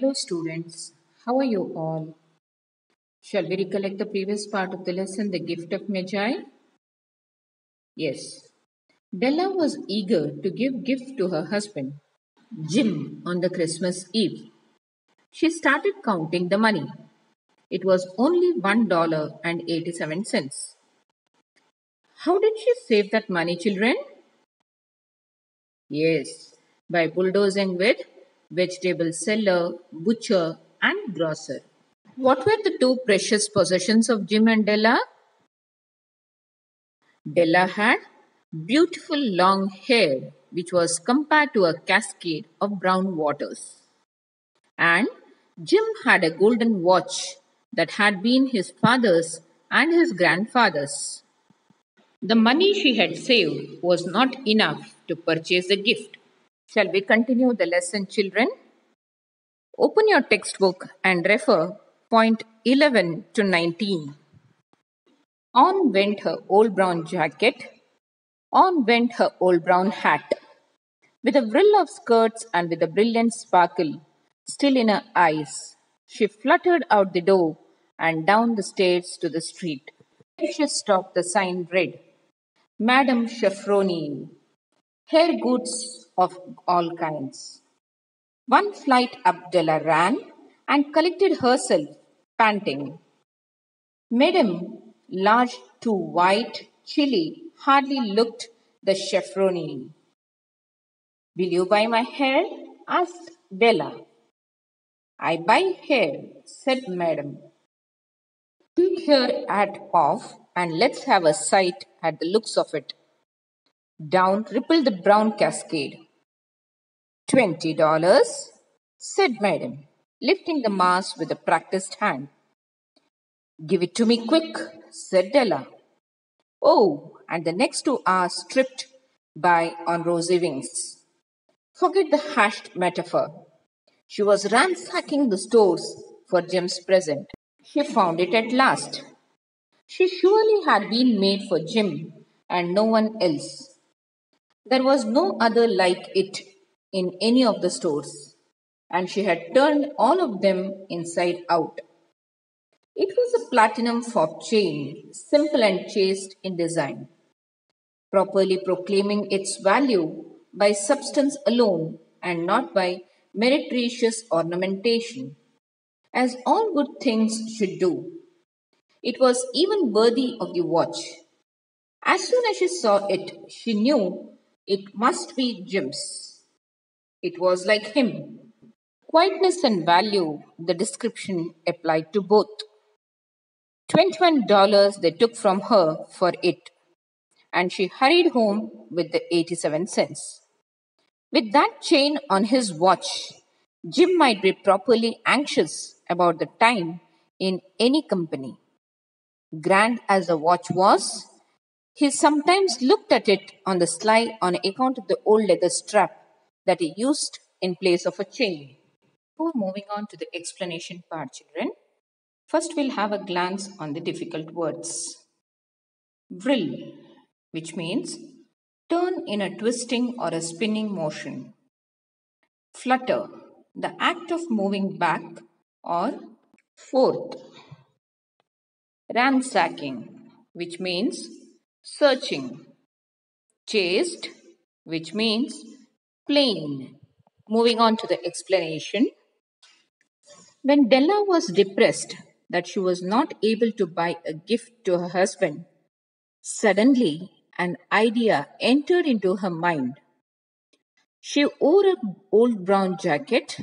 Hello, students. How are you all? Shall we recollect the previous part of the lesson, The Gift of Magi? Yes. Della was eager to give gift to her husband, Jim, on the Christmas Eve. She started counting the money. It was only $1.87. How did she save that money, children? Yes, by bulldozing with vegetable seller, butcher, and grocer. What were the two precious possessions of Jim and Della? Della had beautiful long hair, which was compared to a cascade of brown waters. And Jim had a golden watch that had been his father's and his grandfather's. The money she had saved was not enough to purchase the gift. Shall we continue the lesson, children? Open your textbook and refer point 11 to 19. On went her old brown jacket, on went her old brown hat, with a frill of skirts and with a brilliant sparkle still in her eyes. She fluttered out the door and down the stairs to the street. She stopped. The sign read, Madame Chaffroni, hair goods of all kinds. One flight up Della ran and collected herself, panting. Madame, large, too white, chilly, hardly looked the Chaffroni. Will you buy my hair? Asked Della. I buy hair, said Madame. Take your hat off and let's have a sight at the looks of it. Down rippled the brown cascade. $20, said Madame, lifting the mask with a practiced hand. Give it to me quick, said Della. Oh, and the next 2 hours tripped by on rosy wings. Forget the hashed metaphor. She was ransacking the stores for Jim's present. She found it at last. She surely had been made for Jim and no one else. There was no other like it in any of the stores, and she had turned all of them inside out. It was a platinum fob chain, simple and chaste in design, properly proclaiming its value by substance alone and not by meretricious ornamentation, as all good things should do. It was even worthy of the watch. As soon as she saw it, she knew it must be Jim's. It was like him. Quietness and value, the description applied to both. $21 they took from her for it, and she hurried home with the 87 cents. With that chain on his watch, Jim might be properly anxious about the time in any company. Grand as the watch was, he sometimes looked at it on the sly on account of the old leather strap that he used in place of a chain. Before moving on to the explanation part, children, first we'll have a glance on the difficult words. Vril, which means turn in a twisting or a spinning motion. Flutter, the act of moving back or forth. Ransacking, which means searching. Chaste, which means plain. Moving on to the explanation. When Della was depressed that she was not able to buy a gift to her husband, suddenly an idea entered into her mind. She wore an old brown jacket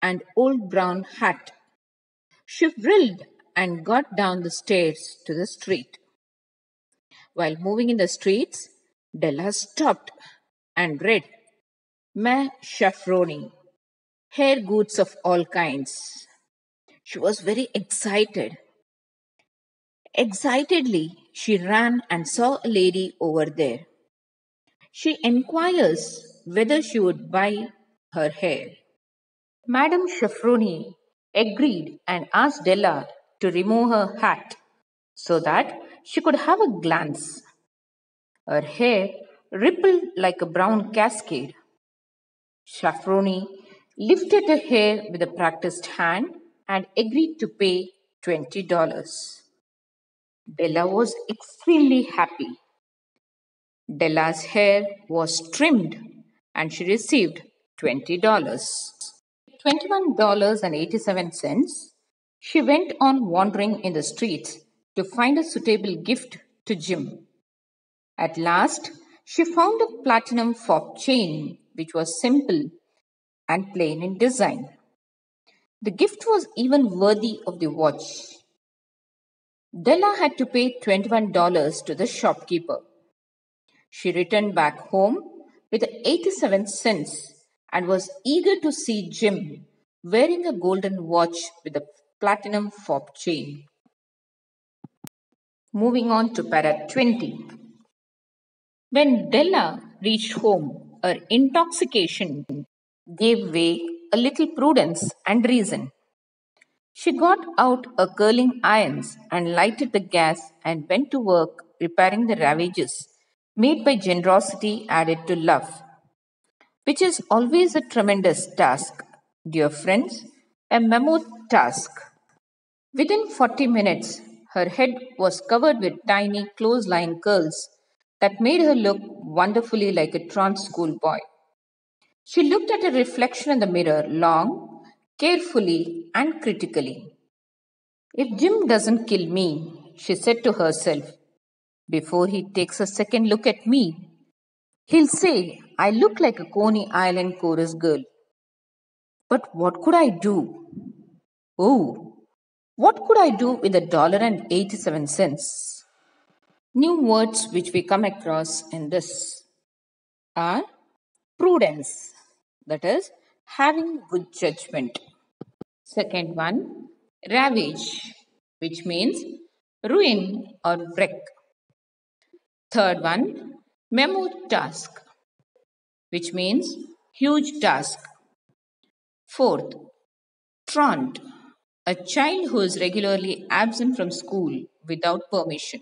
and old brown hat. She whirled and got down the stairs to the street. While moving in the streets, Della stopped and read, Ma Chaffroni, hair goods of all kinds. She was very excited. Excitedly, she ran and saw a lady over there. She inquires whether she would buy her hair. Madame Chaffroni agreed and asked Della to remove her hat so that she could have a glance. Her hair rippled like a brown cascade. Chaffroni lifted her hair with a practiced hand, and agreed to pay $20. Della was extremely happy. Della's hair was trimmed and she received $20. $21.87, she went on wandering in the streets to find a suitable gift to Jim. At last, she found a platinum fob chain which was simple and plain in design. The gift was even worthy of the watch. Della had to pay $21 to the shopkeeper. She returned back home with 87 cents and was eager to see Jim wearing a golden watch with a platinum fob chain. Moving on to para 20. When Della reached home, her intoxication gave way a little prudence and reason. She got out her curling irons and lighted the gas and went to work repairing the ravages made by generosity added to love, which is always a tremendous task, dear friends, a mammoth task. Within 40 minutes, her head was covered with tiny clothesline curls that made her look wonderfully like a trance schoolboy. She looked at her reflection in the mirror long, carefully, and critically. If Jim doesn't kill me, she said to herself, before he takes a second look at me, he'll say I look like a Coney Island chorus girl. But what could I do? Oh, what could I do with $1.87? New words which we come across in this are prudence, that is, having good judgment. Second one, ravage, which means ruin or wreck. Third one, memo task, which means huge task. Fourth, truant, a child who is regularly absent from school without permission.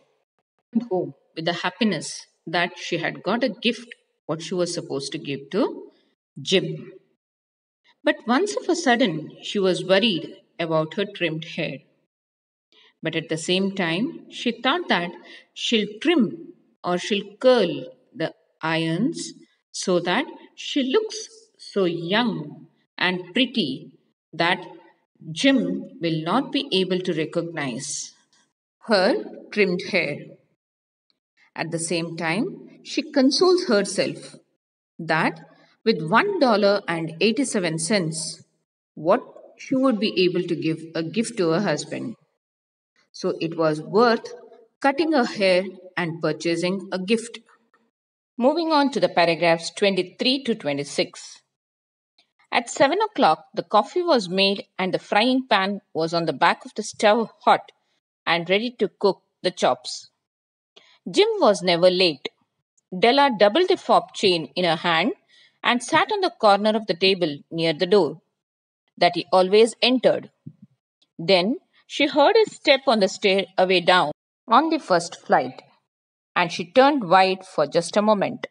Home with the happiness that she had got a gift, what she was supposed to give to Jim. But once of a sudden, she was worried about her trimmed hair. But at the same time, she thought that she'll trim or she'll curl the irons so that she looks so young and pretty that Jim will not be able to recognize her trimmed hair. At the same time, she consoles herself that with $1.87, what she would be able to give a gift to her husband. So it was worth cutting her hair and purchasing a gift. Moving on to the paragraphs 23 to 26. At 7 o'clock, the coffee was made and the frying pan was on the back of the stove hot and ready to cook the chops. Jim was never late. Della doubled the fob chain in her hand and sat on the corner of the table near the door that he always entered. Then she heard his step on the stairway down on the first flight, and she turned white for just a moment.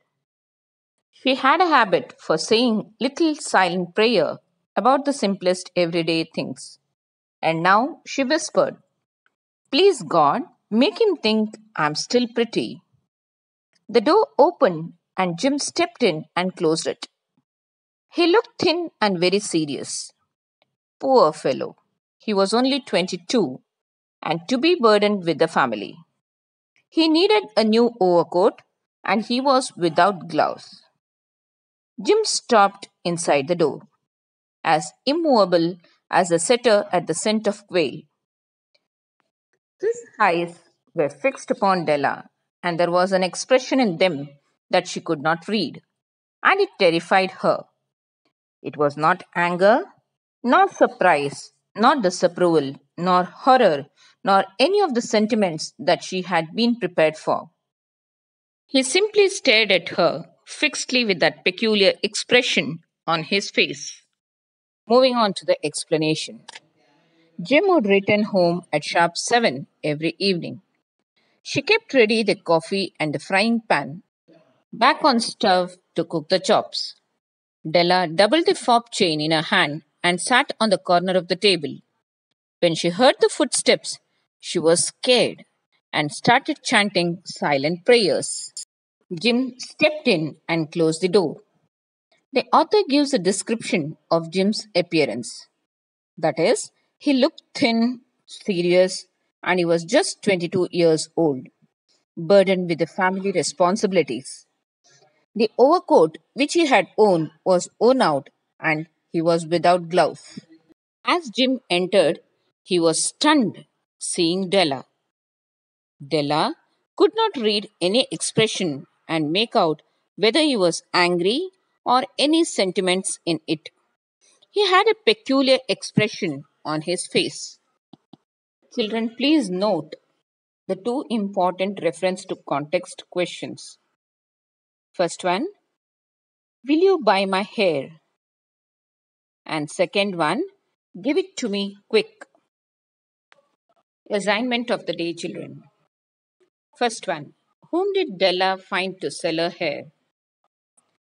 She had a habit for saying little silent prayer about the simplest everyday things. And now she whispered, please God, make him think I'm still pretty. The door opened and Jim stepped in and closed it. He looked thin and very serious. Poor fellow. He was only 22 and to be burdened with the family. He needed a new overcoat and he was without gloves. Jim stopped inside the door, as immovable as a setter at the scent of quail. His eyes were fixed upon Della, and there was an expression in them that she could not read, and it terrified her. It was not anger, nor surprise, nor disapproval, nor horror, nor any of the sentiments that she had been prepared for. He simply stared at her fixedly with that peculiar expression on his face. Moving on to the explanation. Jim would return home at sharp 7 every evening. She kept ready the coffee and the frying pan back on stove to cook the chops. Della doubled the fob chain in her hand and sat on the corner of the table. When she heard the footsteps, she was scared and started chanting silent prayers. Jim stepped in and closed the door. The author gives a description of Jim's appearance. That is, he looked thin, serious, and he was just 22 years old, burdened with the family responsibilities. The overcoat which he had worn was worn out and he was without gloves. As Jim entered, he was stunned seeing Della. Della could not read any expression and make out whether he was angry or any sentiments in it. He had a peculiar expression on his face. Children, please note the two important reference to context questions. First one, will you buy my hair? And second one, give it to me quick. Assignment of the day, children. First one, whom did Della find to sell her hair?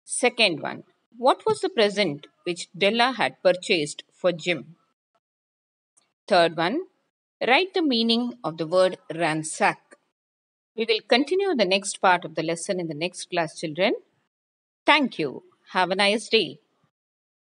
Second one, what was the present which Della had purchased for Jim? Third one, write the meaning of the word ransack. We will continue the next part of the lesson in the next class, children. Thank you. Have a nice day.